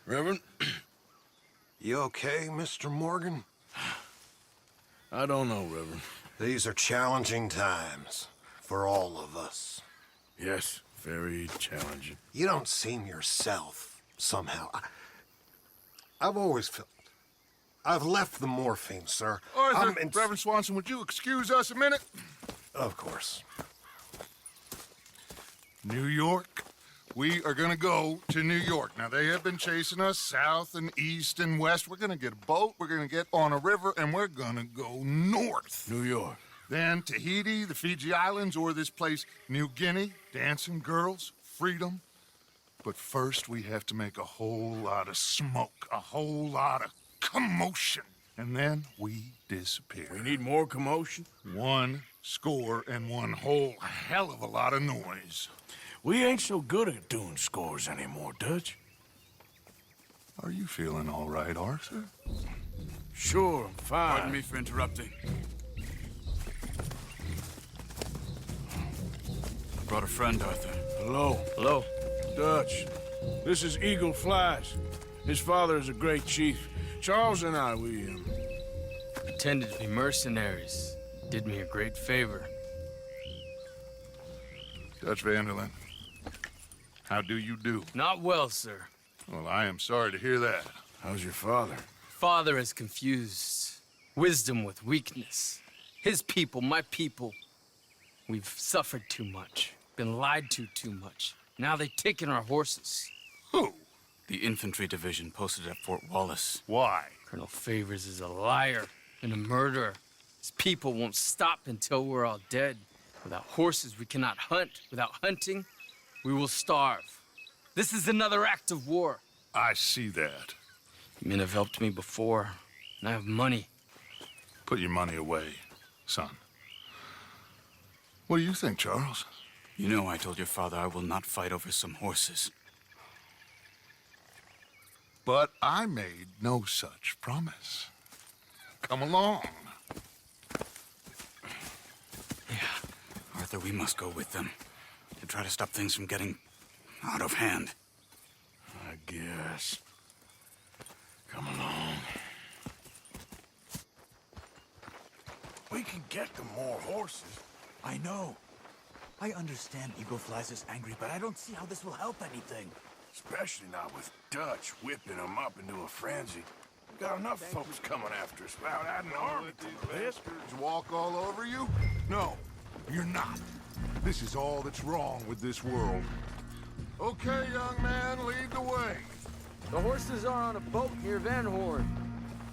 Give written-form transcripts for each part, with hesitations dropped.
Reverend? You okay, Mr. Morgan? I don't know, Reverend. These are challenging times for all of us. Yes, very challenging. You don't seem yourself, somehow. I've always felt... I've left the morphine, sir. Arthur, Reverend Swanson, would you excuse us a minute? Of course. New York. We are gonna go to New York. Now, they have been chasing us south and east and west. We're gonna get a boat, we're gonna get on a river, and we're gonna go north. New York. Then Tahiti, the Fiji Islands, or this place, New Guinea, dancing girls, freedom. But first, we have to make a whole lot of smoke, a whole lot of commotion. And then we disappear. We need more commotion? 1 score and 1 whole hell of a lot of noise. We ain't so good at doing scores anymore, Dutch. Are you feeling all right, Arthur? Sure, I'm fine. Pardon me for interrupting. I brought a friend, Arthur. Hello. Hello. Dutch. This is Eagle Flies. His father is a great chief. Charles and I, we Pretended to be mercenaries. Did me a great favor. Dutch Vanderlyn, how do you do? Not well, sir. Well, I am sorry to hear that. How's your father? Father has confused wisdom with weakness. His people, my people. We've suffered too much. Been lied to too much. Now they've taken our horses. Who? The infantry division posted at Fort Wallace. Why? Colonel Favors is a liar and a murderer. His people won't stop until we're all dead. Without horses, we cannot hunt. Without hunting, we will starve. This is another act of war. I see that. Men have helped me before, and I have money. Put your money away, son. What do you think, Charles? You know I told your father I will not fight over some horses. But I made no such promise. Come along. Yeah, Arthur, we must go with them to try to stop things from getting out of hand. I guess. Come along. We can get them more horses. I know. I understand Eagle Flies is angry, but I don't see how this will help anything. Especially not with Dutch whipping them up into a frenzy. We got enough folks coming after us without adding an army to this. Walk all over you? No, you're not. This is all that's wrong with this world. Okay, young man, lead the way. The horses are on a boat near Van Horn.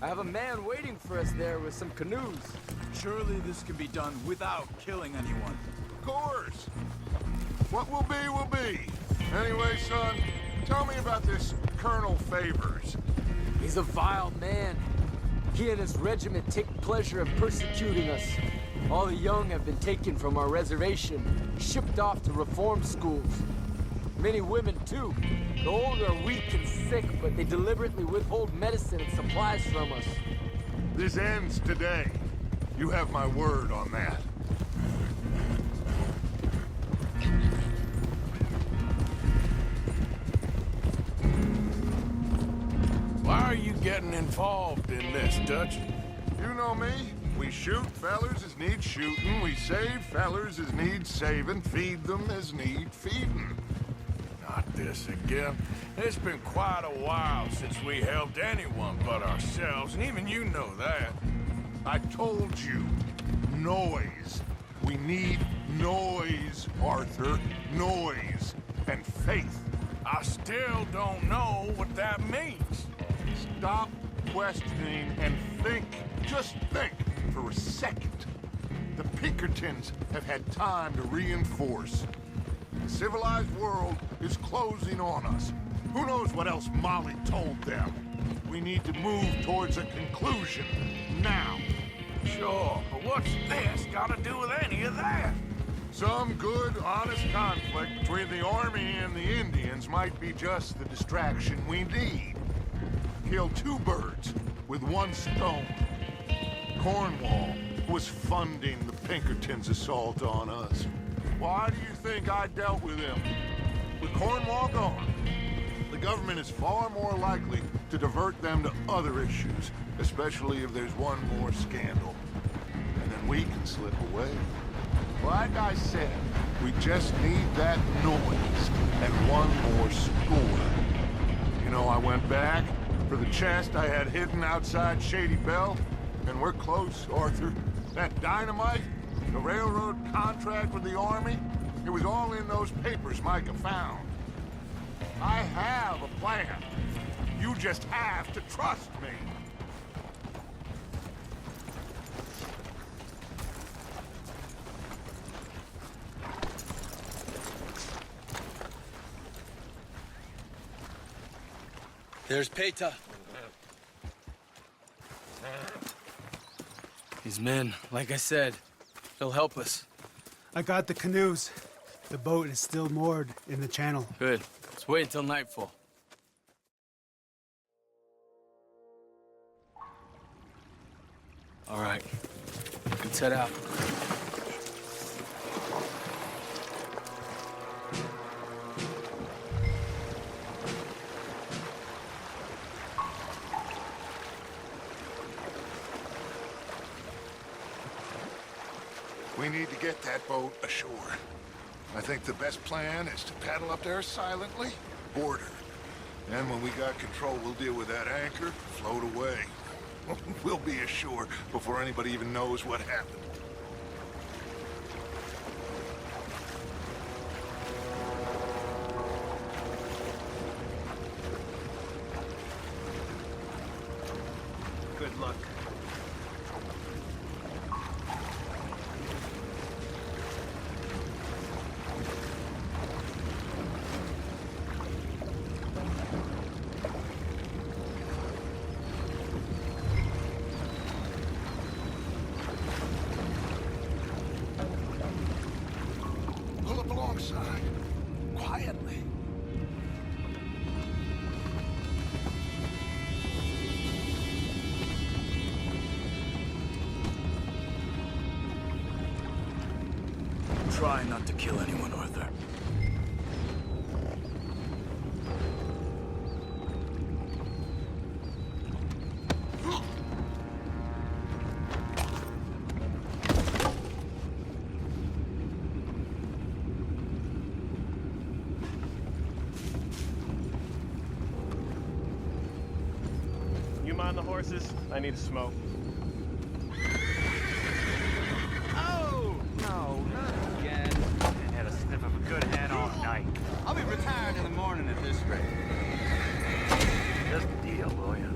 I have a man waiting for us there with some canoes. Surely this can be done without killing anyone. Of course. What will be, will be. Anyway, son, tell me about this Colonel Favors. He's a vile man. He and his regiment take pleasure in persecuting us. All the young have been taken from our reservation, shipped off to reform schools. Many women, too. The old are weak and sick, but they deliberately withhold medicine and supplies from us. This ends today. You have my word on that. Why are you getting involved in this, Dutch? You know me. We shoot fellers as need shooting. We save fellers as need saving. Feed them as need feeding. Not this again. It's been quite a while since we helped anyone but ourselves, and even you know that. I told you. Noise. We need noise, Arthur. Noise. And faith. I still don't know what that means. Stop questioning and think. Just think for a second. The Pinkertons have had time to reinforce. The civilized world is closing on us. Who knows what else Molly told them? We need to move towards a conclusion. Now. Sure, but what's this got to do with any of that? Some good, honest conflict between the army and the Indians might be just the distraction we need. Kill 2 birds with 1 stone. Cornwall was funding the Pinkertons' assault on us. Why do you think I dealt with him? With Cornwall gone, the government is far more likely to divert them to other issues, especially if there's one more scandal. And then we can slip away. Like I said, we just need that noise and one more score. You know, I went back for the chest I had hidden outside Shady Belle, and we're close, Arthur. That dynamite, the railroad contract with the Army, it was all in those papers Micah found. I have a plan. You just have to trust me. There's Peta. His men, like I said, they'll help us. I got the canoes. The boat is still moored in the channel. Good. Let's wait until nightfall. All right. Let's head out. We need to get that boat ashore. I think the best plan is to paddle up there silently, board her. Then when we got control, we'll deal with that anchor, float away. We'll be ashore before anybody even knows what happened. Good luck. Pull up alongside, quietly. Try not to kill anyone, Arthur. You mind the horses? I need a smoke. Oh! No, not again. I had a sniff of a good head all night. I'll be retired in the morning at this rate. Just a deal, will ya?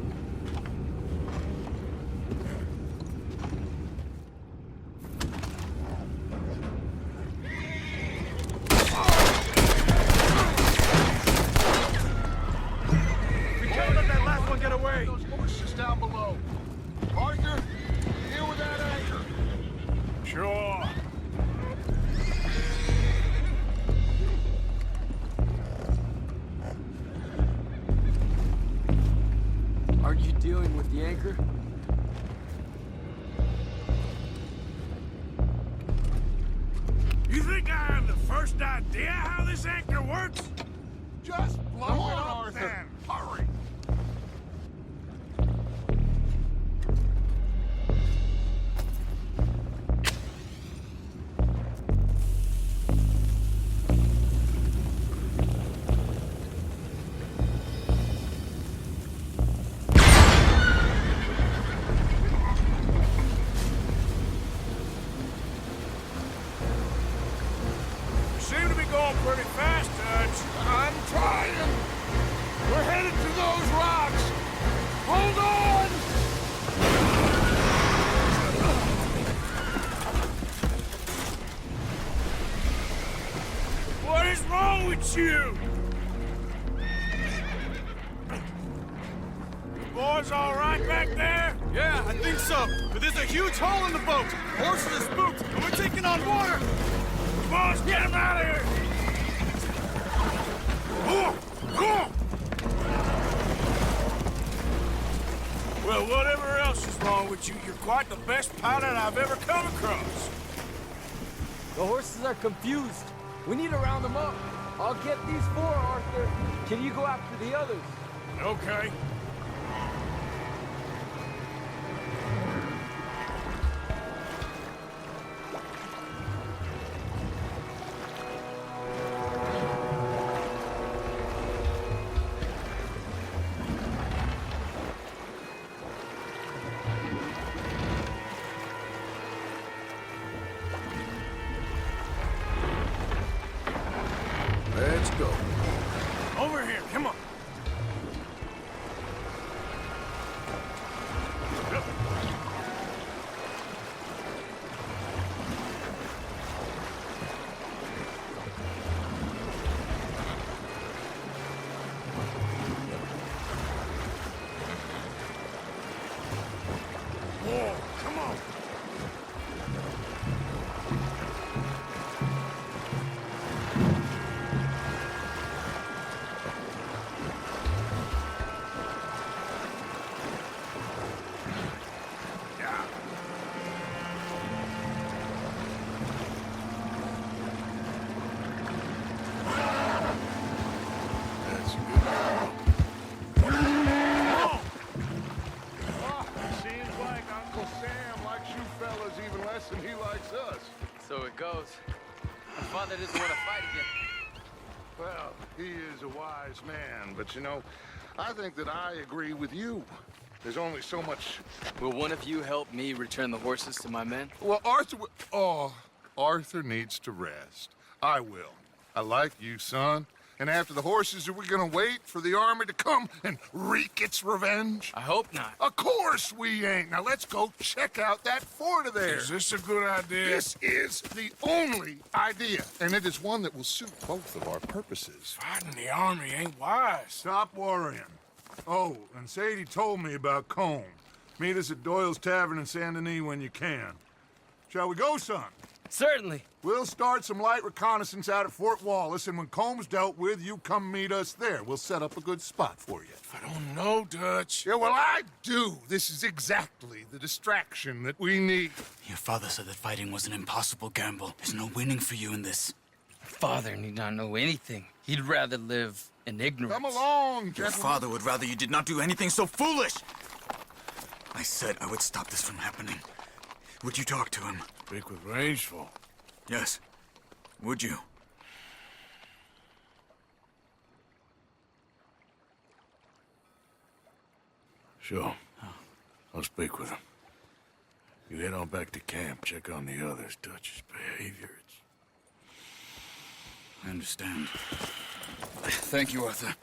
We can't let that last one get away! Those horses down below. Arthur, deal with that anchor. Sure. Aren't you dealing with the anchor? You think I have the first idea how this anchor works? Just blow it up, Arthur. Then. Hurry. You seem to be going pretty fast, Dutch. I'm trying. We're headed to those rocks. Hold on. What is wrong with you? You boys all right back there? Yeah, I think so. But there's a huge hole in the boat. Horses are spooked, and we're taking on water. Boys, get him out of here! Well, whatever else is wrong with you, you're quite the best pilot I've ever come across. The horses are confused. We need to round them up. I'll get these four, Arthur. Can you go after the others? Okay. Let's go. Over here, come on. Yep. Whoa, come on. That's a good girl. Seems like Uncle Sam likes you fellas even less than he likes us. So it goes. My father doesn't want to fight again. Well, he is a wise man, but you know, I think that I agree with you. There's only so much... Will one of you help me return the horses to my men? Well, Arthur needs to rest. I will. I like you, son. And after the horses, are we gonna wait for the army to come and wreak its revenge? I hope not. Of course we ain't. Now let's go check out that fort of theirs. Is this a good idea? This is the only idea, and it is one that will suit both of our purposes. Fighting the army ain't wise. Stop worrying. Oh, and Sadie told me about Combe. Meet us at Doyle's Tavern in Saint Denis when you can. Shall we go, son? Certainly. We'll start some light reconnaissance out at Fort Wallace, and when Comb's dealt with, you come meet us there. We'll set up a good spot for you. I don't know, Dutch. Yeah, well, I do. This is exactly the distraction that we need. Your father said that fighting was an impossible gamble. There's no winning for you in this. Father need not know anything. He'd rather live in ignorance. Come along, Your gentlemen. father would rather you did not do anything so foolish. I said I would stop this from happening. Would you talk to him? Speak with Rangeful. Yes. Would you? Sure. I'll speak with him. You head on back to camp, check on the others. Dutch's behavior, I understand. Thank you, Arthur.